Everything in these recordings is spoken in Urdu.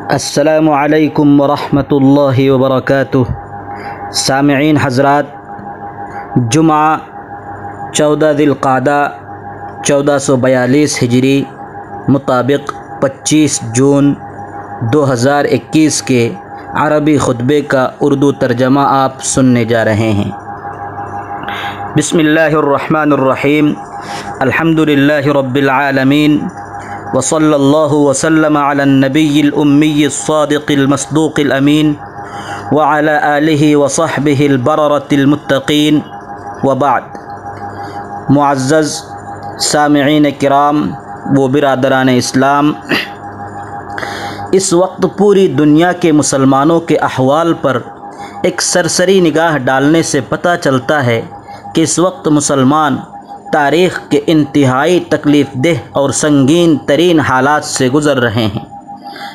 السلام علیکم ورحمۃ اللہ وبرکاتہ۔ سامعین حضرات، جمعہ 14 ذی القعدہ 1442 ہجری مطابق 25 جون 2021 کے عربی خطبے کا اردو ترجمہ آپ سننے جا رہے ہیں۔ بسم اللہ الرحمن الرحیم، الحمد للہ رب العالمین، وصلی اللہ وسلم علی النبی الامی الصادق المصدوق الامین وعلی آلہ وصحبہ البررۃ المتقین، وبعد۔ معزز سامعین کرام و برادران اسلام، اس وقت پوری دنیا کے مسلمانوں کے احوال پر ایک سرسری نگاہ ڈالنے سے پتہ چلتا ہے کہ اس وقت مسلمان تاریخ کے انتہائی تکلیف دہ اور سنگین ترین حالات سے گزر رہے ہیں۔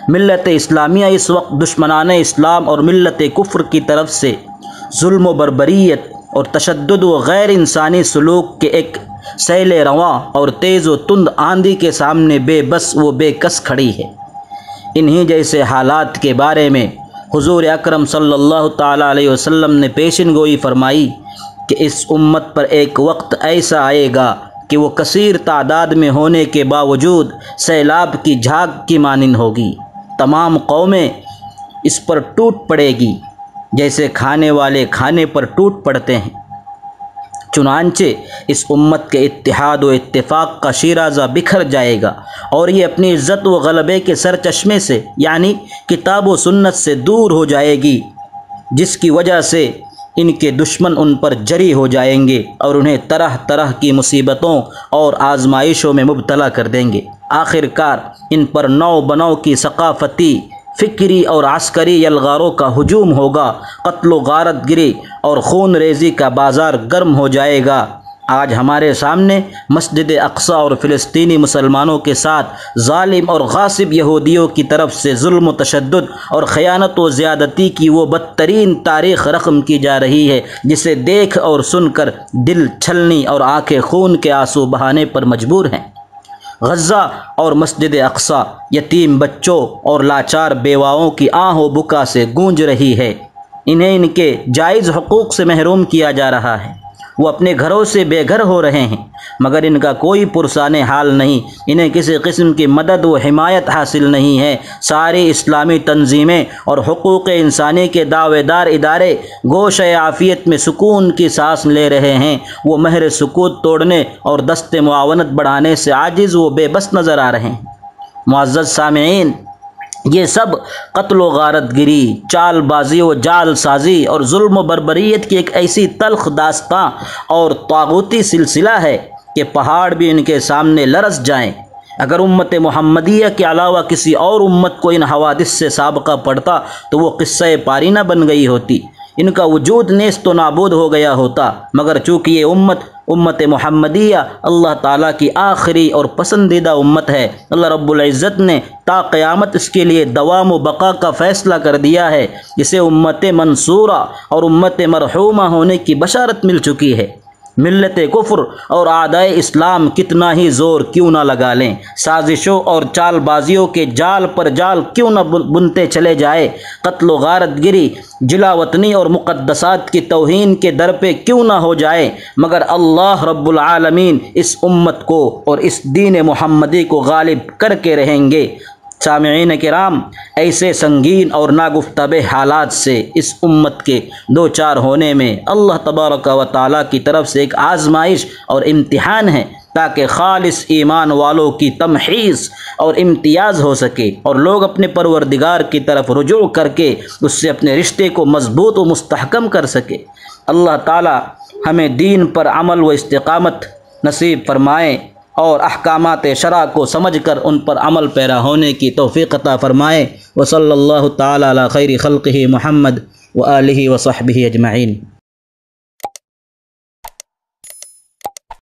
ملت اسلامیہ اس وقت دشمنان اسلام اور ملت کفر کی طرف سے ظلم و بربریت اور تشدد و غیر انسانی سلوک کے ایک سیل رواں اور تیز و تند آندھی کے سامنے بے بس و بے کس کھڑی ہے۔ انہی جیسے حالات کے بارے میں حضور اکرم صلی اللہ تعالیٰ علیہ وسلم نے پیشن گوئی فرمائی کہ اس امت پر ایک وقت ایسا آئے گا کہ وہ کثیر تعداد میں ہونے کے باوجود سیلاب کی جھاگ کی مانند ہوگی۔ تمام قومیں اس پر ٹوٹ پڑے گی جیسے کھانے والے کھانے پر ٹوٹ پڑتے ہیں۔ چنانچہ اس امت کے اتحاد و اتفاق کا شیرازہ بکھر جائے گا اور یہ اپنی عزت و غلبے کے سرچشمے سے یعنی کتاب و سنت سے دور ہو جائے گی، جس کی وجہ سے ان کے دشمن ان پر جری ہو جائیں گے اور انہیں طرح طرح کی مصیبتوں اور آزمائشوں میں مبتلا کر دیں گے۔ آخر کار ان پر نو بنو کی ثقافتی، فکری اور عسکری یلغاروں کا ہجوم ہوگا، قتل و غارت گری اور خون ریزی کا بازار گرم ہو جائے گا۔ آج ہمارے سامنے مسجد اقصی اور فلسطینی مسلمانوں کے ساتھ ظالم اور غاصب یہودیوں کی طرف سے ظلم و تشدد اور خیانت و زیادتی کی وہ بدترین تاریخ رقم کی جا رہی ہے جسے دیکھ اور سن کر دل چھلنی اور آنکھیں خون کے آنسو بہانے پر مجبور ہیں۔ غزہ اور مسجد اقصی یتیم بچوں اور لاچار بیواؤں کی آہ و بکا سے گونج رہی ہے۔ انہیں ان کے جائز حقوق سے محروم کیا جا رہا ہے۔ وہ اپنے گھروں سے بے گھر ہو رہے ہیں مگر ان کا کوئی پرسان حال نہیں، انہیں کسی قسم کی مدد و حمایت حاصل نہیں ہے۔ ساری اسلامی تنظیمیں اور حقوق انسانی کے دعوے دار ادارے گوشۂ عافیت میں سکون کی سانس لے رہے ہیں، وہ مہر سکوت توڑنے اور دست معاونت بڑھانے سے عاجز و بے بس نظر آ رہے ہیں۔ معزز سامعین، یہ سب قتل و غارت گری، چال بازی و جال سازی اور ظلم و بربریت کی ایک ایسی تلخ داستاں اور طاغوتی سلسلہ ہے کہ پہاڑ بھی ان کے سامنے لرز جائیں۔ اگر امت محمدیہ کے علاوہ کسی اور امت کو ان حوادث سے سابقہ پڑتا تو وہ قصہ پارینہ بن گئی ہوتی، ان کا وجود نیست و نابود ہو گیا ہوتا، مگر چونکہ یہ امت محمدیہ اللہ تعالیٰ کی آخری اور پسندیدہ امت ہے، اللہ رب العزت نے تا قیامت اس کے لیے دوام و بقا کا فیصلہ کر دیا ہے، اسے امت منصورہ اور امت مرحومہ ہونے کی بشارت مل چکی ہے۔ ملت کفر اور اعدائے اسلام کتنا ہی زور کیوں نہ لگا لیں، سازشوں اور چال بازیوں کے جال پر جال کیوں نہ بنتے چلے جائے، قتل و غارت گری، جلا وطنی اور مقدسات کی توہین کے در پہ کیوں نہ ہو جائے، مگر اللہ رب العالمین اس امت کو اور اس دین محمدی کو غالب کر کے رہیں گے۔ سامعین کرام، ایسے سنگین اور ناگفتہ حالات سے اس امت کے دو چار ہونے میں اللہ تبارک و تعالیٰ کی طرف سے ایک آزمائش اور امتحان ہے تاکہ خالص ایمان والوں کی تمحیص اور امتیاز ہو سکے اور لوگ اپنے پروردگار کی طرف رجوع کر کے اس سے اپنے رشتے کو مضبوط و مستحکم کر سکے۔ اللہ تعالیٰ ہمیں دین پر عمل و استقامت نصیب فرمائے اور احکامات شرع کو سمجھ کر ان پر عمل پیرا ہونے کی توفیق عطا فرمائے۔ وصلی اللہ تعالی علی خیر خلقہ محمد وآلہ وصحبہ اجمعین۔